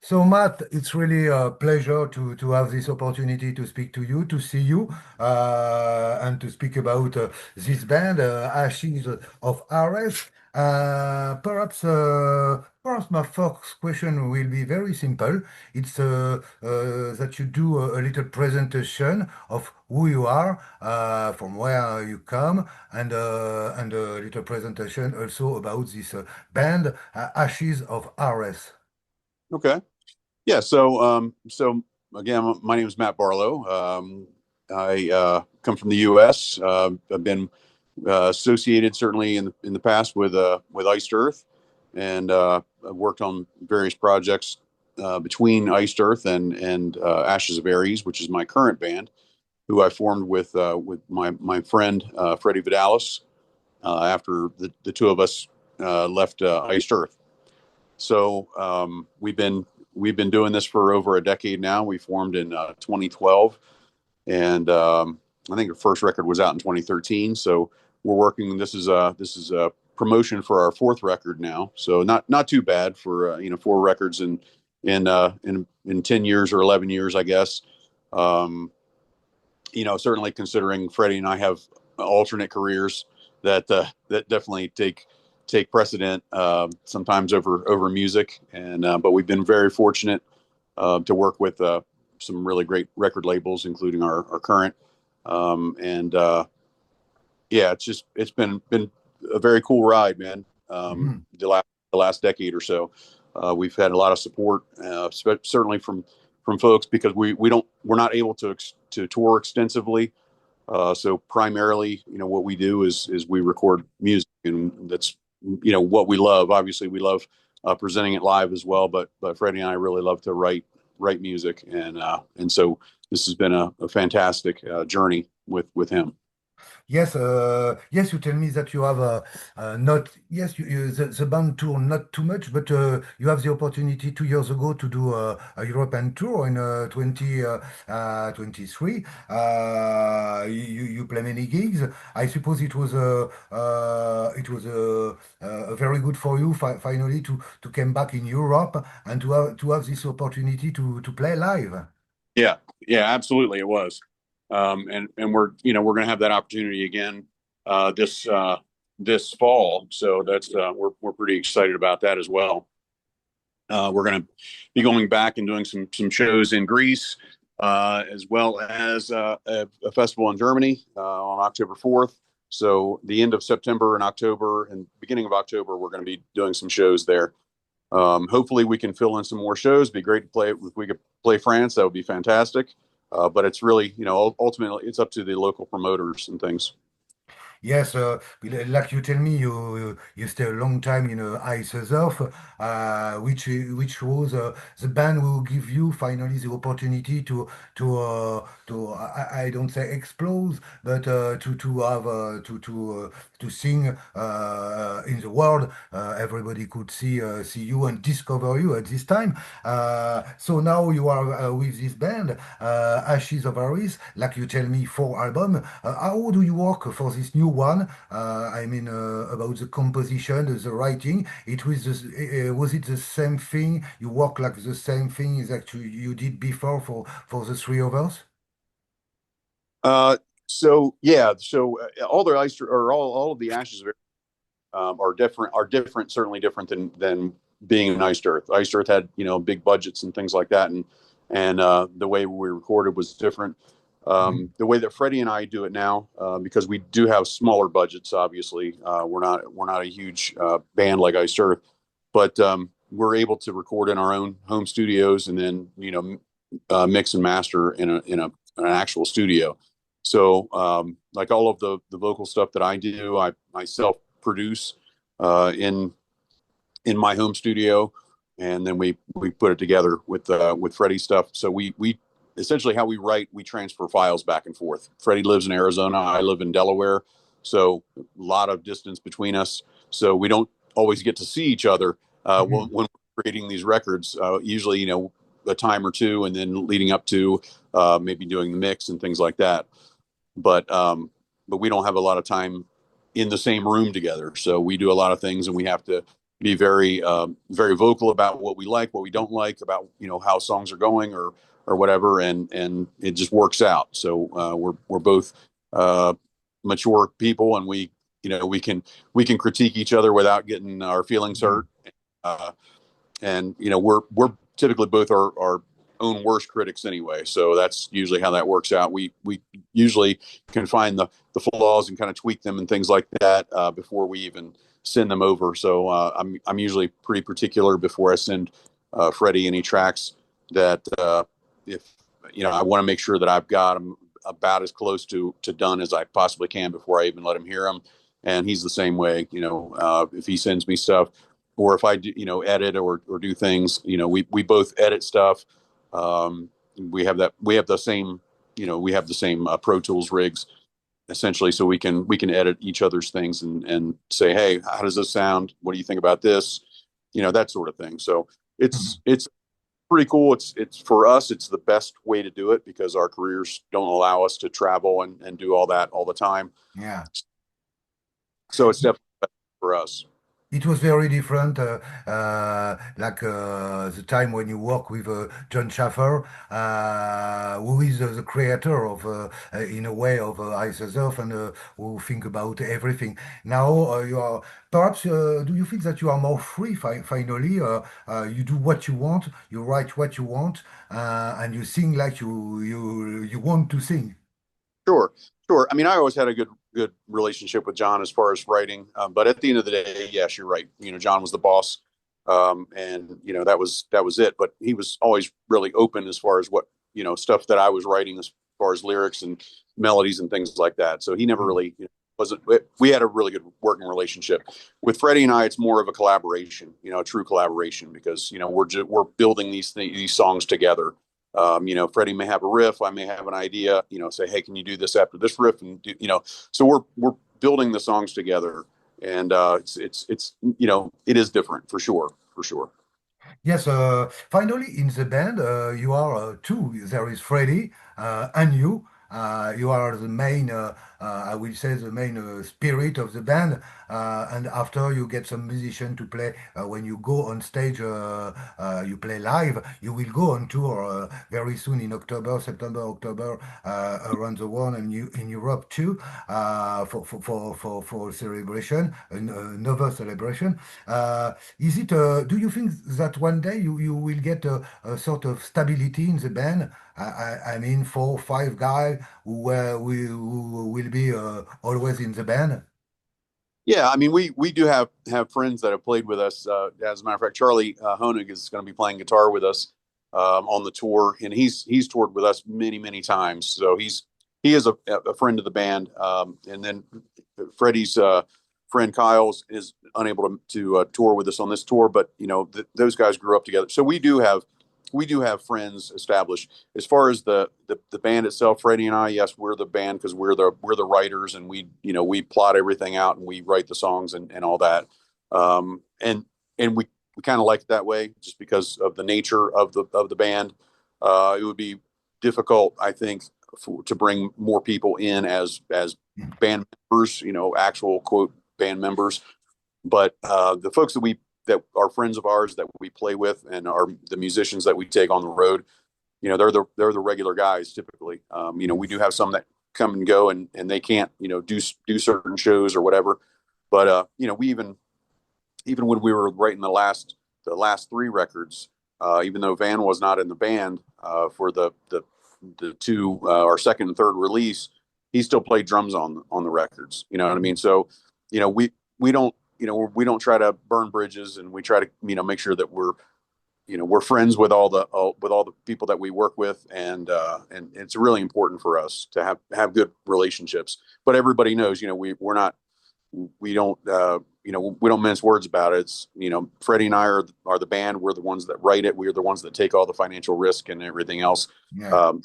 So, Matt, it's really a pleasure to have this opportunity to speak to you, to see you, and to speak about this band, Ashes of Ares. Perhaps my first question will be very simple. It's that you do a little presentation of who you are, from where you come, and a little presentation also about this band, Ashes of Ares. Okay. Yeah. So again, my name is Matt Barlow. I come from the U.S. I've been associated certainly in the past with Iced Earth, and I've worked on various projects between Iced Earth and Ashes of Ares, which is my current band, who I formed with my friend Freddie Vidales after the two of us left Iced Earth. So we've been doing this for over a decade now. We formed in 2012, and I think our first record was out in 2013. So we're working. This is a promotion for our fourth record now. So not too bad for four records in 10 years or 11 years, I guess. Um, Certainly considering Freddie and I have alternate careers that definitely take precedent sometimes over music, and but we've been very fortunate to work with some really great record labels, including our current, and yeah, it's been a very cool ride, man. Mhm. The last decade or so, we've had a lot of support, certainly from folks because we're not able to tour extensively. So primarily, what we do is we record music, and that's what we love. Obviously, we love presenting it live as well, but Freddie and I really love to write music, and so this has been a fantastic journey with him. Yes, yes, you tell me that you have not, yes, the band tour not too much, but you have the opportunity 2 years ago to do a European tour in 2023. You play many gigs. I suppose it was very good for you finally to come back in Europe and to have this opportunity to play live. Yeah, yeah, absolutely, it was, and we're going to have that opportunity again this fall. So that's we're pretty excited about that as well. We're going to be going back and doing some shows in Greece, as well as a festival in Germany on October 4th. So the end of September and October and beginning of October, we're going to be doing some shows there. Hopefully, we can fill in some more shows. It'd be great to play. If we could play France, that would be fantastic. But it's really, ultimately, it's up to the local promoters and things. Yes, like you tell me, you stay a long time in Ice Earth, which was the band will give you finally the opportunity to I don't say explode, but to sing in the world. Everybody could see you and discover you at this time. So now you are with this band, Ashes of Ares, like you tell me, 4 albums. How do you work for this new one? I mean, about the composition, the writing. Was it the same thing? You work like the same thing that you did before for the three of us? Uh, so yeah, all the ice or all of the ashes of are different, certainly different than being in Iced Earth. Iced Earth had big budgets and things like that, and the way we recorded was different. Mhm. The way that Freddie and I do it now, because we do have smaller budgets, obviously, we're not a huge band like Iced Earth, but we're able to record in our own home studios and then mix and master in an actual studio. So like all of the vocal stuff that I do, I myself produce in my home studio, and then we put it together with Freddie's stuff. So we essentially how we write, we transfer files back and forth. Freddie lives in Arizona, I live in Delaware, so a lot of distance between us. So we don't always get to see each other Mhm. when we're creating these records. Usually, a time or two, and then leading up to maybe doing the mix and things like that. But we don't have a lot of time in the same room together. So we do a lot of things, and we have to be very vocal about what we like, what we don't like, about how songs are going or whatever, and it just works out. So we're both uh, mature people, and we can critique each other without getting our feelings Yeah. hurt. Uh, and we're typically both our own worst critics anyway, so that's usually how that works out. We usually can find the flaws and kind of tweak them and things like that before we even send them over. So I'm usually pretty particular before I send Freddie any tracks, that if I want to make sure that I've got them about as close to done as I possibly can before I even let him hear them. And he's the same way. If he sends me stuff, or if I do, edit or do things, we both edit stuff. Um, we have the same, Pro Tools rigs essentially, so we can edit each other's things and say, hey, how does this sound? What do you think about this? That sort of thing. So it's pretty cool. It's for us, it's the best way to do it because our careers don't allow us to travel and do all that all the time. Yeah. So it's definitely better for us. It was very different, like the time when you work with John Schaffer, who is the creator of, in a way, of ICED, and who think about everything. Now you are perhaps. Do you feel that you are more free finally? You do what you want, you write what you want, and you sing like you want to sing. Sure, sure. I mean, I always had a good relationship with John as far as writing, but at the end of the day, yes, you're right. John was the boss, and that was it. But he was always really open as far as what stuff that I was writing, as far as lyrics and melodies and things like that. So he never Mm. really wasn't. We had a really good working relationship. With Freddie and I, it's more of a collaboration, a true collaboration, because we're building these songs together. Freddie may have a riff, I may have an idea, say, hey, can you do this after this riff? And so we're building the songs together, and it is different for sure, for sure. Yes, finally in the band, you are two. There is Freddie and you. You are the main, I will say, the main spirit of the band. And after you get some musician to play, when you go on stage, you play live. You will go on tour very soon in October, September, October, around the world and in Europe too, for celebration, another celebration. Is it? Do you think that one day you will get a sort of stability in the band? I mean, 4, 5 guys who will be always in the band. Yeah, I mean, we do have friends that have played with us. As a matter of fact, Charlie Honig is going to be playing guitar with us on the tour, and he's toured with us many times. So he is a friend of the band. And then Freddie's friend Kyle's is unable to tour with us on this tour, but those guys grew up together. So we do have friends established. As far as the band itself, Freddie and I, yes, we're the band because we're the writers, and we plot everything out and we write the songs and all that. And we kind of like it that way just because of the nature of the band. It would be difficult, I think, to bring more people in as band members, actual quote band members. But the folks that are friends of ours that we play with and are the musicians that we take on the road, they're the regular guys typically. We do have some that come and go, and they can't do certain shows or whatever. But we even when we were writing the last three records, even though Van was not in the band for the two our second and third release, he still played drums on the records. You know what I mean? So we don't we don't try to burn bridges, and we try to make sure that we're friends with all the people that we work with, and it's really important for us to have good relationships. But everybody knows, we're not we don't mince words about it. It's Freddie and I are the band. We're the ones that write it. We're the ones that take all the financial risk and everything else. Yeah. Um,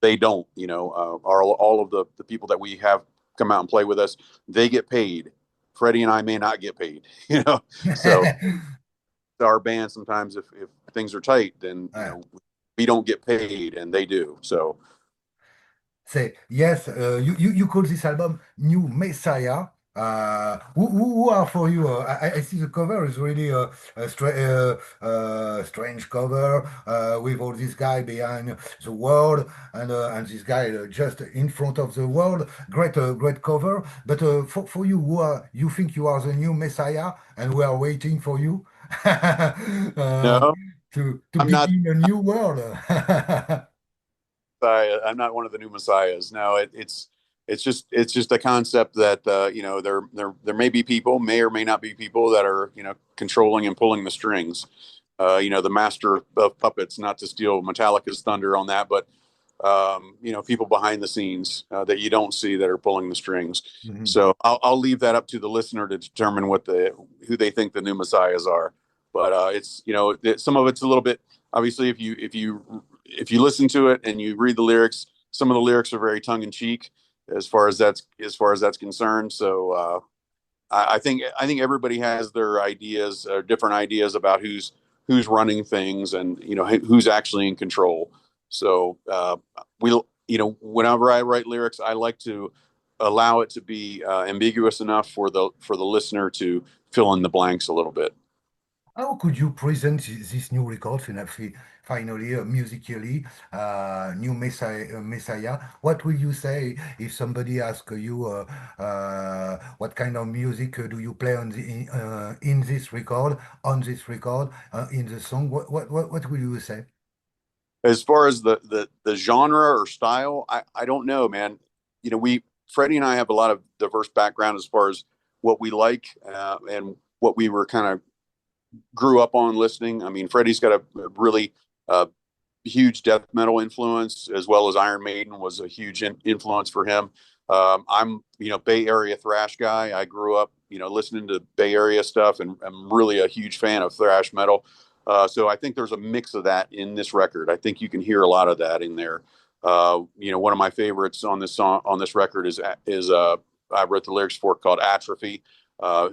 they don't. All of the people that we have come out and play with us, they get paid. Freddie and I may not get paid. So our band sometimes, if things are tight, then Ouais. we don't get paid and they do. So Say yes. You call this album New Messiah. Who are for you? I see the cover is really a strange cover with all this guy behind the world and this guy just in front of the world. Great cover. But for you, who are you think you are the new Messiah, and we are waiting for you uh, No, to I'm not. begin a new world. I'm not one of the new messiahs. No, it's just a concept that there may be people, may or may not be people that are controlling and pulling the strings. The master of puppets, not to steal Metallica's thunder on that, but people behind the scenes that you don't see that are pulling the strings. Mhm. So I'll leave that up to the listener to determine who they think the new messiahs are. But it's some of it's a little bit obviously if you listen to it and you read the lyrics, some of the lyrics are very tongue in cheek as far as that's concerned. So I think everybody has their ideas, different ideas about who's running things and who's actually in control. So whenever I write lyrics, I like to allow it to be ambiguous enough for the listener to fill in the blanks a little bit. How could you present this new record finally, musically, new Messiah? What will you say if somebody asks you what kind of music do you play in this record, in the song? What will you say? As far as the genre or style, I don't know, man. We Freddie and I have a lot of diverse background as far as what we like and what we were kind of grew up on listening. I mean, Freddie's got a really uh, huge death metal influence, as well as Iron Maiden was a huge influence for him. I'm, Bay Area thrash guy. I grew up, listening to Bay Area stuff, and I'm really a huge fan of thrash metal. So I think there's a mix of that in this record. I think you can hear a lot of that in there. One of my favorites on this record is I wrote the lyrics for it called Atrophy. Uh,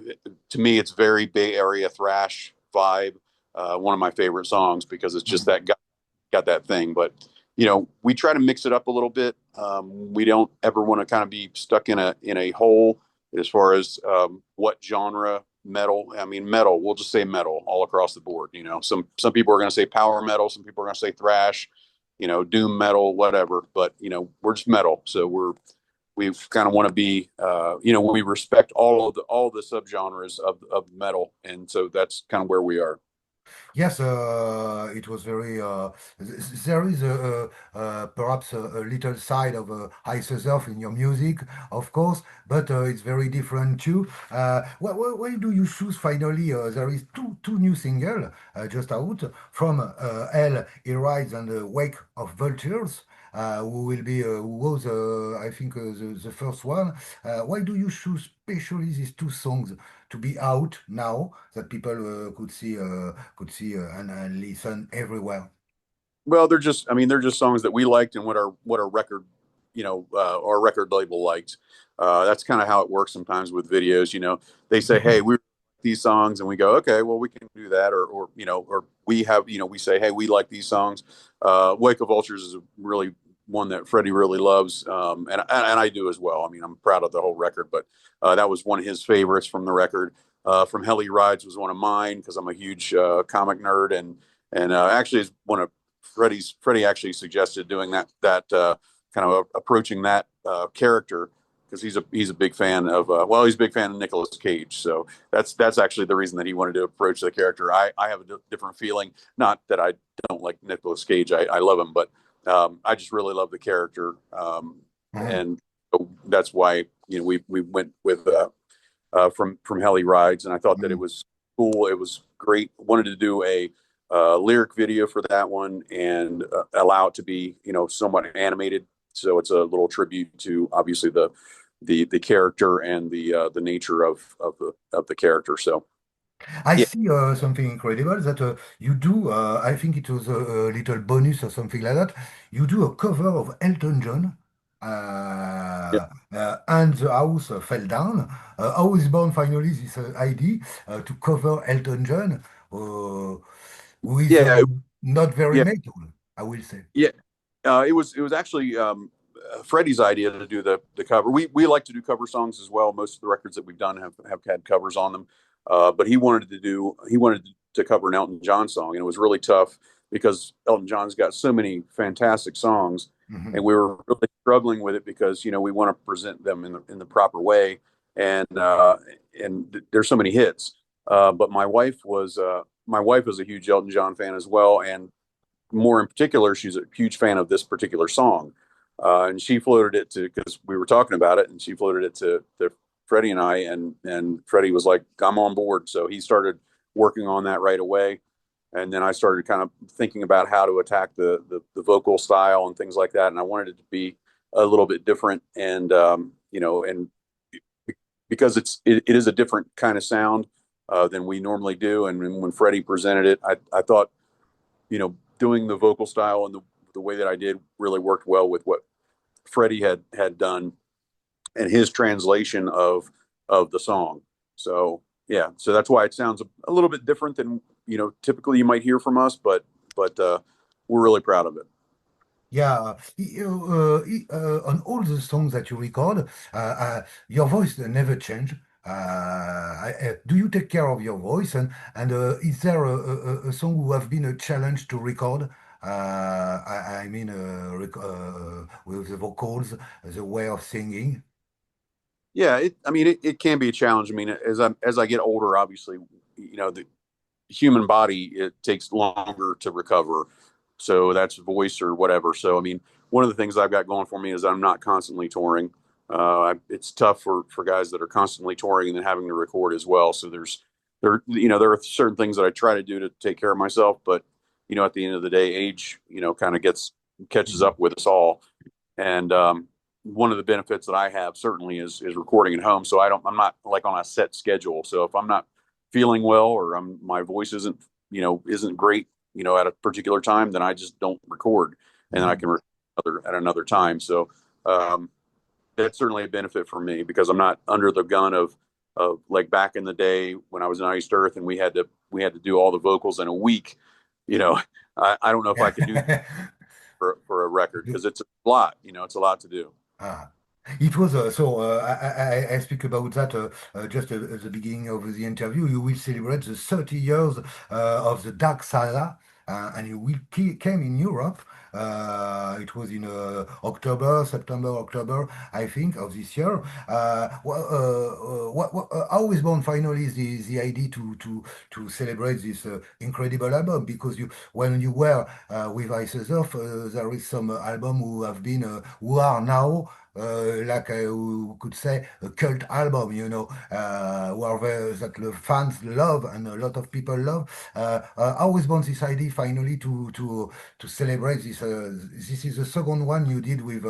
to me, it's very Bay Area thrash vibe. One of my favorite songs because it's just that got that thing. But we try to mix it up a little bit. We don't ever want to kind of be stuck in a hole as far as what genre metal. I mean, metal. We'll just say metal all across the board. Some people are going to say power metal. Some people are going to say thrash. Doom metal, whatever. But we're just metal. So we kind of want to be we respect all the subgenres of metal, and so that's kind of where we are. Yes, it was very. There is perhaps a little side of ice surf in your music, of course, but it's very different too. Why do you choose finally? There is two new singles just out from Hell, Arise, and Wake of Vultures. Who will be who was I think the first one. Why do you choose especially these two songs to be out now that people could see and listen everywhere. Well, I mean, they're just songs that we liked and what our record, our record label liked. That's kind of how it works sometimes with videos. They say, "Hey, we like these songs," and we go, "Okay, well, we can do that," or we have, we say, "Hey, we like these songs." Wake of Vultures is really one that Freddie really loves, and I do as well. I mean, I'm proud of the whole record, but that was one of his favorites from the record. From Hell He Rides was one of mine because I'm a huge comic nerd and actually is one of Freddie actually suggested doing that kind of approaching that character because he's a big fan of he's a big fan of Nicolas Cage, so that's actually the reason that he wanted to approach the character. I have a different feeling, not that I don't like Nicolas Cage, I love him, but I just really love the character, Mhm. and so that's why we went with from Heli Rides, and I thought that it Mhm. was cool. It was great. Wanted to do a lyric video for that one and allow it to be somewhat animated, so it's a little tribute to obviously the character and the nature of the character. So I yeah, see something incredible that you do. I think it was a little bonus or something like that. You do a cover of Elton John, yeah, and the house fell down. How is born finally this idea to cover Elton John, who is yeah, not very yeah, metal, I will say. yeah. It was actually. Freddie's idea to do the cover. We like to do cover songs as well. Most of the records that we've done have had covers on them. But he wanted to cover an Elton John song, and it was really tough because Elton John's got so many fantastic songs, and Mhm. we were really struggling with it because we want to present them in the proper way, and there's so many hits. But my wife was a huge Elton John fan as well, and more in particular, she's a huge fan of this particular song. And she floated it to, because we were talking about it, and she floated it to Freddie and I, and Freddie was like, "I'm on board." So he started working on that right away, and then I started kind of thinking about how to attack the vocal style and things like that. And I wanted it to be a little bit different, and and because it is a different kind of sound than we normally do. And when Freddie presented it, I thought doing the vocal style and the way that I did really worked well with what Freddie had done and his translation of the song. So yeah, so that's why it sounds a little bit different than typically you might hear from us, but we're really proud of it. Yeah, on all the songs that you record, your voice never change. Do you take care of your voice? And is there a song who have been a challenge to record? I mean, with the vocals, the way of singing. Yeah, I mean, it can be a challenge. I mean, as I get older, obviously, the human body, it takes longer to recover. So that's voice or whatever. So I mean, one of the things I've got going for me is I'm not constantly touring. It's tough for guys that are constantly touring and then having to record as well. So there are certain things that I try to do to take care of myself, but at the end of the day, age kind of catches Mhm. up with us all. And one of the benefits that I have certainly is recording at home. So I'm not like on a set schedule. So if I'm not feeling well or my voice isn't great, at a particular time, then I just don't record, and then I Mhm. can record at another time. So um, that's certainly a benefit for me because I'm not under the gun of like back in the day when I was in Iced Earth and we had to do all the vocals in a week. You know, I don't know if I could do that Yeah. for a record because it's a lot. It's a lot to do. Ah. It was I speak about that just at the beginning of the interview. You will celebrate the 30 years of the Dark Saga, and you will came in Europe. It was in October, I think, of this year. How is born finally the idea to celebrate this incredible album? Because when you were with ICED, there is some album who have been who are now like we could say a cult album, where that the fans love and a lot of people love. How was born this idea finally to celebrate this? This is the second one you did with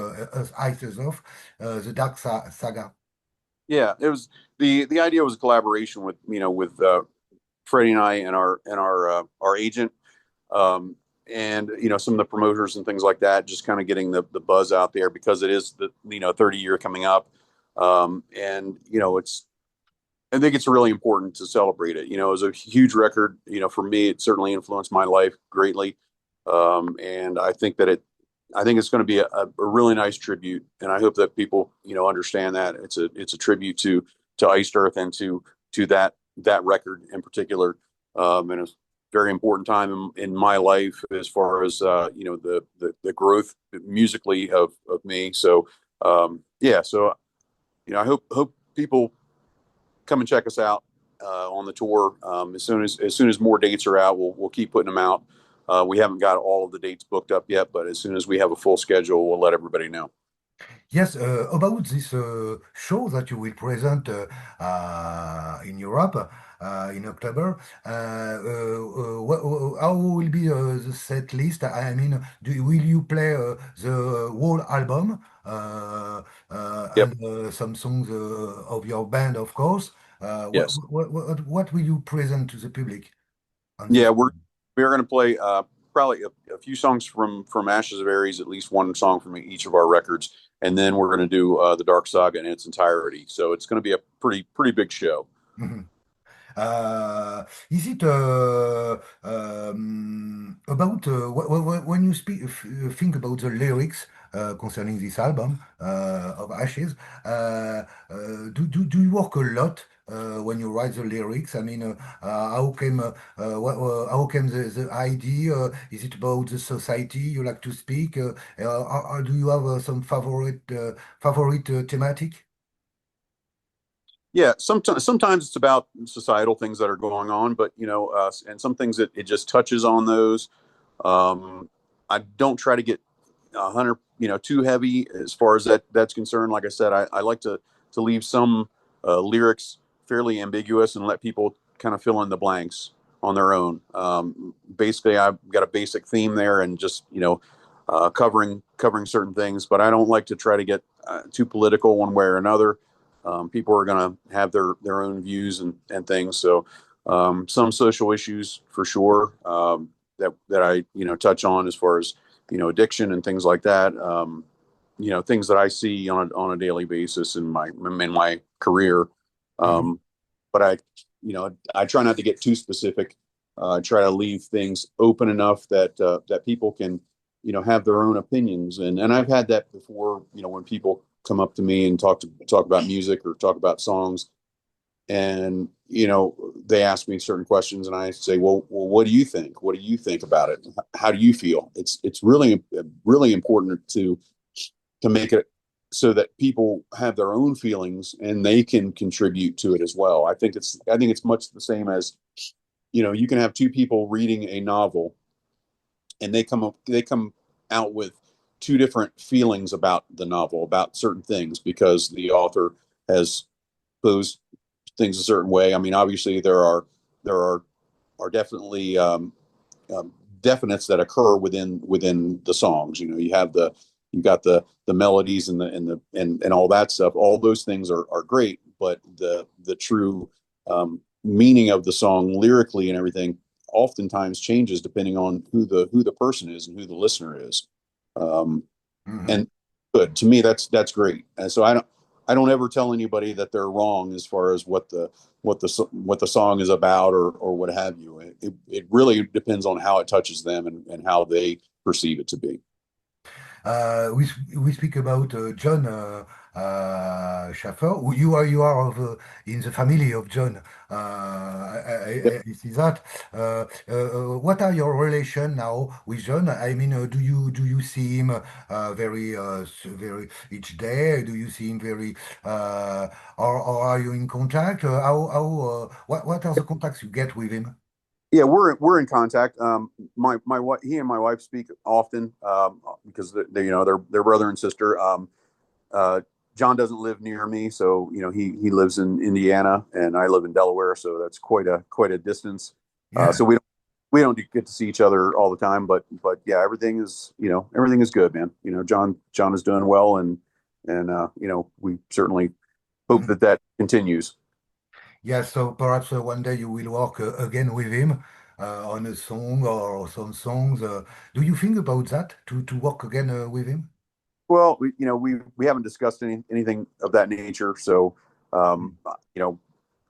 Ices Off, the Saga. Yeah, it was the idea was a collaboration with Freddie and I and our agent, um, and some of the promoters and things like that, just kind of getting the buzz out there because it is the 30 year coming up, and I think it's really important to celebrate it. It was a huge record. For me, it certainly influenced my life greatly, and I think it's going to be a really nice tribute, and I hope that people understand that it's a tribute to Iced Earth and to that record in particular, and it's a very important time in my life as far as the growth musically of me. So yeah, so I hope people come and check us out on the tour. As soon as more dates are out, we'll keep putting them out. We haven't got all of the dates booked up yet, but as soon as we have a full schedule, we'll let everybody know. Yes, about this show that you will present in Europe in October, how will be the set list? I mean, will you play the whole album Yep. and some songs of your band, of course? Yes. What will you present to the public on this? Yeah, we're going to play probably a few songs from Ashes of Ares, at least one song from each of our records, and then we're going to do the Dark Saga in its entirety. So it's going to be a pretty big show. Is it about when you think about the lyrics concerning this album of Ashes? Do you work a lot when you write the lyrics? I mean, how came the idea? Is it about the society you like to speak? Or do you have some favorite thematic? Yeah, sometimes it's about societal things that are going on, but and some things that it just touches on those. Um, I don't try to get 100, too heavy as far as that's concerned. Like I said, I like to leave some lyrics fairly ambiguous and let people kind of fill in the blanks on their own. Basically, I've got a basic theme there, and just covering certain things, but I don't like to try to get too political one way or another. People are going to have their own views and things. So some social issues for sure, that I touch on as far as addiction and things like that. Things that I see on a daily basis in my career. Mhm. Um, but I try not to get too specific. I try to leave things open enough that people can have their own opinions. And I've had that before. When people come up to me and talk about music or talk about songs, and they ask me certain questions, and I say, well, what do you think? What do you think about it? How do you feel? It's really important to make it so that people have their own feelings and they can contribute to it as well. I think it's much the same as you can have two people reading a novel, and they come out with two different feelings about the novel, about certain things, because the author has posed things a certain way. I mean, obviously there are definitely um, definites that occur within the songs. You've got the melodies and all that stuff. All those things are great, but the true meaning of the song lyrically and everything oftentimes changes depending on who the person is and who the listener is. Um, Mhm. and good to me, that's great. And so I don't ever tell anybody that they're wrong as far as what the song is about, or what have you. It really depends on how it touches them, and how they perceive it to be. We speak about John Schaffer. You are in the family of John. I see that. What are your relation now with John? I mean, do you see him very each day? Do you see him very or are you in contact? What are the contacts you get with him? Yeah, we're in contact. My wife, he and my wife speak often, because they're brother and sister. Uh, John doesn't live near me, so he lives in Indiana, and I live in Delaware, so that's quite a distance. Yeah. So we don't get to see each other all the time, but yeah, everything is good, man. John is doing well, and we certainly hope that continues. Yes, so perhaps one day you will work again with him on a song or some songs. Do you think about that to work again with him? Well, we haven't discussed anything of that nature, so Mm. um, you know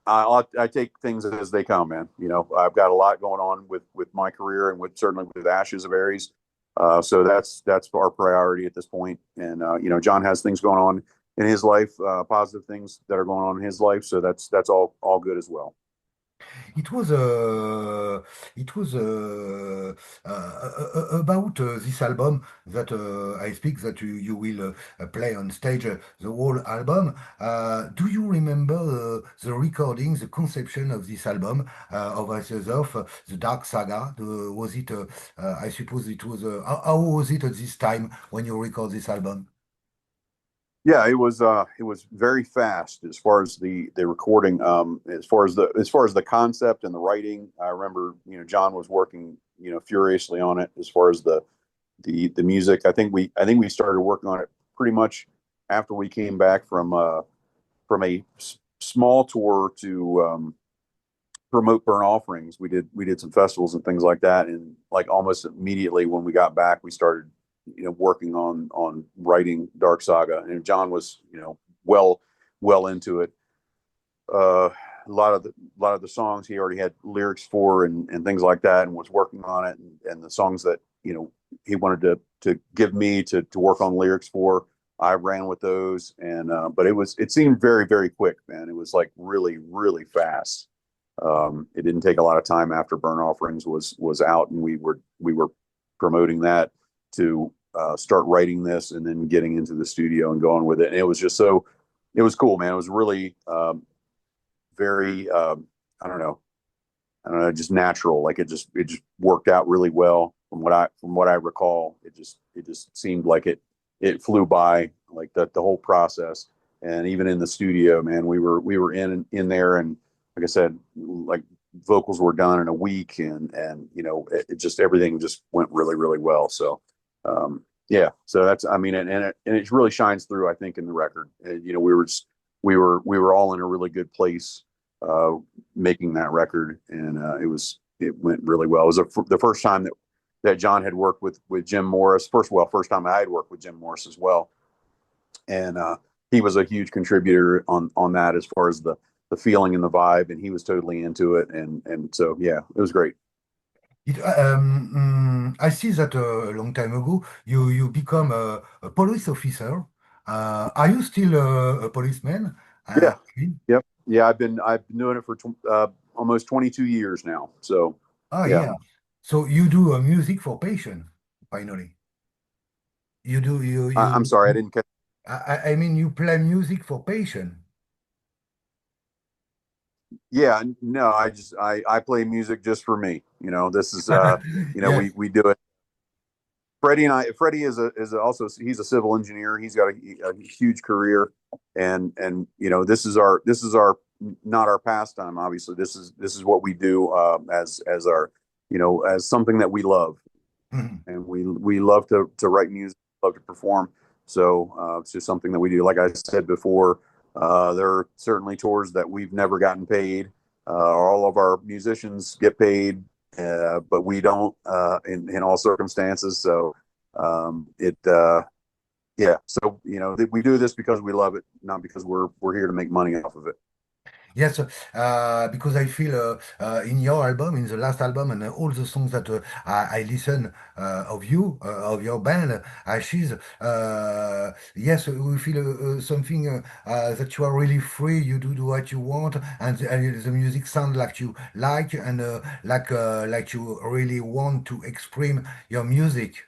I take things as they come, man. I've got a lot going on with my career, and certainly with Ashes of Ares. So that's our priority at this point. And John has things going on in his life, positive things that are going on in his life. So that's all good as well. It was about this album that I speak that you will play on stage the whole album. Do you remember the recording, the conception of this album of Ashes of the Dark Saga? Was it? I suppose it was. How was it at this time when you record this album? Yeah, it was very fast as far as the recording. As far as the concept and the writing, I remember John was working furiously on it as far as the music. I think we started working on it pretty much after we came back from a small tour to promote burnt offerings. We did some festivals and things like that, and like almost immediately when we got back, we started working on writing Dark Saga, and John was well into it. Uh, a lot of the songs he already had lyrics for and things like that, and was working on it, and the songs that he wanted to give me to work on lyrics for, I ran with those. And but it seemed very, very quick, man. It was like really, really fast. It didn't take a lot of time after Burn Offerings was out, and we were promoting that to start writing this, and then getting into the studio and going with it. And it was just so, it was cool, man. It was really very I don't know, just natural. Like it just worked out really well from what I recall. It just seemed like it flew by, like the whole process. And even in the studio, man, we were in there, and like I said, like vocals were done in a week, and it just, everything just went really, really well. So yeah, so that's, I mean, and it really shines through, I think, in the record. And, we were all in a really good place uh, making that record, and it went really well. It was the first time that John had worked with Jim Morris. First time I had worked with Jim Morris as well, and he was a huge contributor on that, as far as the feeling and the vibe, and he was totally into it, and so yeah, it was great. I see that a long time ago you become a police officer. Are you still a policeman? Yeah, Okay. yep, yeah. I've been doing it for almost 22 years now. So Ah, yeah. yeah. So you do music for patient, finally. You do I'm sorry, I didn't catch. I mean you play music for patient. Yeah, no, I play music just for me. This is Yes. we do it. Freddie also, he's a civil engineer. He's got a huge career, and this is our not our pastime. Obviously, this is what we do, as our, as something that we love, Mhm. and we love to write music, love to perform. So it's just something that we do. Like I said before, there are certainly tours that we've never gotten paid. All of our musicians get paid, but we don't, in all circumstances. So it yeah. So we do this because we love it, not because we're here to make money off of it. Yes, because I feel in your album, in the last album, and all the songs that I listen of you, of your band, Ashes, yes, we feel something that you are really free. You do what you want, and the music sounds like you like, and like you really want to express your music.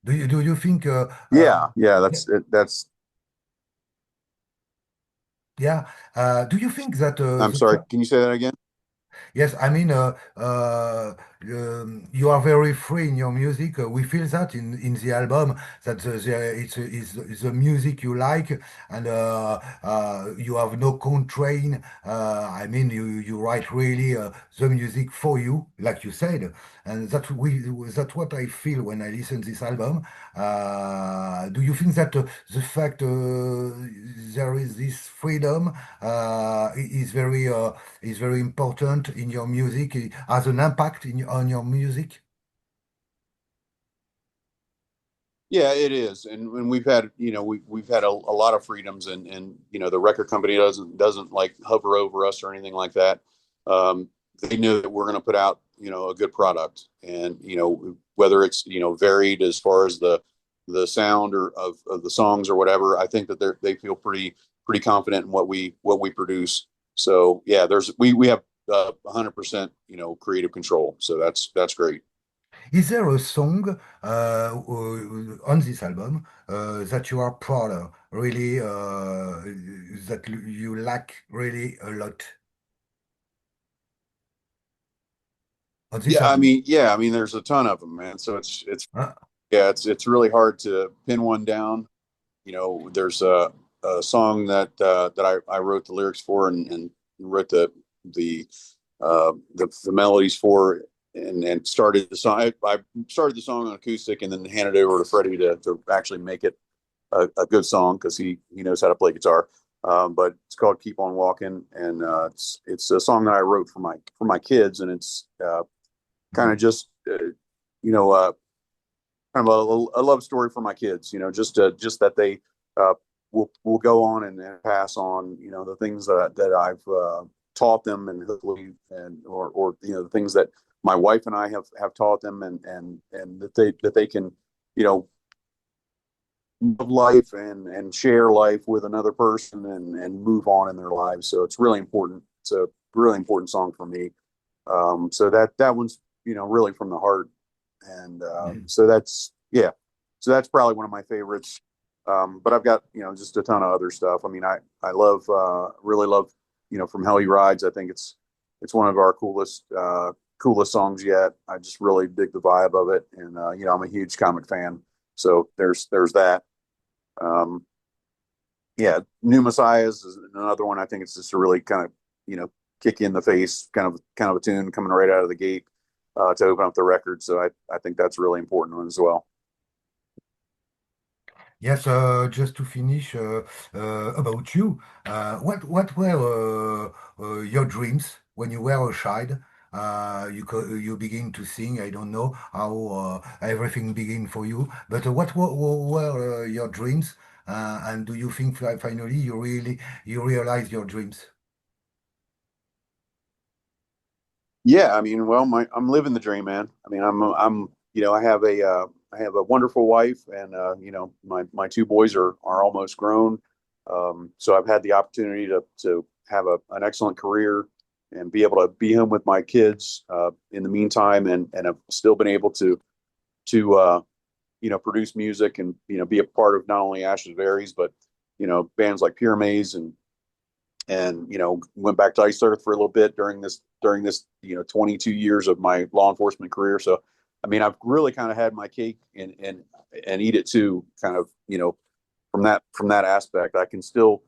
Do you think? Yeah, yeah. Yeah, That's it. That's yeah. Do you think that I'm sorry. Can you say that again? Yes, I mean, you are very free in your music. We feel that in the album, that it's the music you like, and you have no constraint. I mean, you write really the music for you, like you said, and that's what I feel when I listen this album. Do you think that the fact there is this freedom is very important in your music, it has an impact on your music? Yeah, it is, and we've had, we've had a lot of freedoms, and the record company doesn't like hover over us or anything like that. They know that we're going to put out, a good product, and whether it's, varied as far as the sound or of the songs or whatever. I think that they feel pretty confident in what we produce. So yeah, we have 100%, creative control. So that's great. Is there a song on this album that you are proud of, really, that you like really a lot on this album? Yeah, I mean, there's a ton of them, man. So it's Huh? yeah, it's really hard to pin one down. There's a song that I wrote the lyrics for, and wrote the melodies for, and started the song. I started the song on acoustic, and then handed it over to Freddie to actually make it a good song, because he knows how to play guitar. But it's called "Keep on Walking," and it's a song that I wrote for my kids, and it's kind of just you know uh, kind of a love story for my kids. Just that they uh, will go on and pass on, the things that I've taught them, and hopefully, or the things that my wife and I have taught them, and that they can, you know, live life and share life with another person and move on in their lives. So it's really important. It's a really important song for me. So that one's, really from the heart. And so that's, yeah. So that's probably one of my favorites. But I've got, just a ton of other stuff. I mean, I love, really love, From Hell He Rides. I think it's one of our coolest songs yet. I just really dig the vibe of it. And, I'm a huge comic fan. So there's that. Um, yeah, New Messiahs is another one. I think it's just a really kind of, kick you in the face kind of a tune coming right out of the gate, to open up the record. So I think that's a really important one as well. Yes, just to finish about you, what were your dreams when you were a child? You begin to sing. I don't know how everything began for you, but what were your dreams? And do you think finally you realize your dreams? Yeah, I mean, well, I'm living the dream, man. I mean, I have a wonderful wife, and my two boys are almost grown. So I've had the opportunity to have an excellent career and be able to be home with my kids in the meantime, and have still been able to produce music, and be a part of not only Ashes of Ares, but bands like Pyramids, and went back to Ice Earth for a little bit during this 22 years of my law enforcement career. So I mean, I've really kind of had my cake and eat it too, kind of, from that aspect. I can still,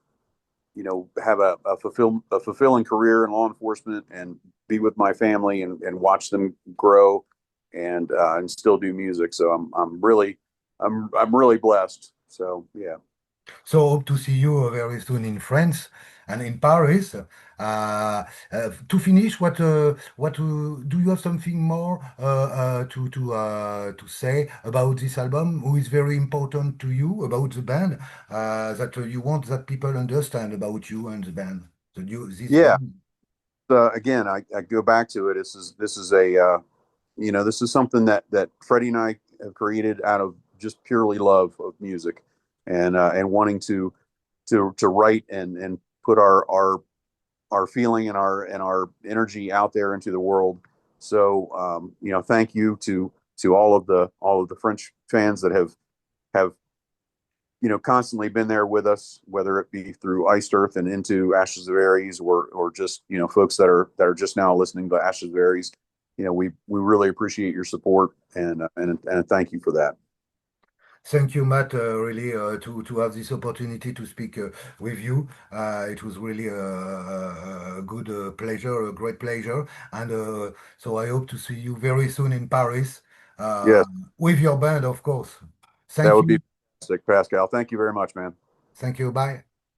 have a fulfilling career in law enforcement, and be with my family, and watch them grow, and still do music. So I'm really blessed. So yeah. So hope to see you very soon in France and in Paris. To finish, do you have something more to say about this album? Who is very important to you about the band that you want that people understand about you and the band? This Yeah. band. Again, I go back to it. This is something that Freddie and I have created out of just purely love of music, and wanting to write and put our feeling and our energy out there into the world. So, thank you to all of the French fans that have constantly been there with us, whether it be through Iced Earth and into Ashes of Ares, or just folks that are just now listening to Ashes of Ares. We really appreciate your support, and thank you for that. Thank you, Matt. Really, to have this opportunity to speak with you. It was really a good pleasure, a great pleasure. And so I hope to see you very soon in Paris uh, Yes, with your band, of course. that Thank would be you. fantastic, Pascal. Thank you very much, man. Thank you. Bye.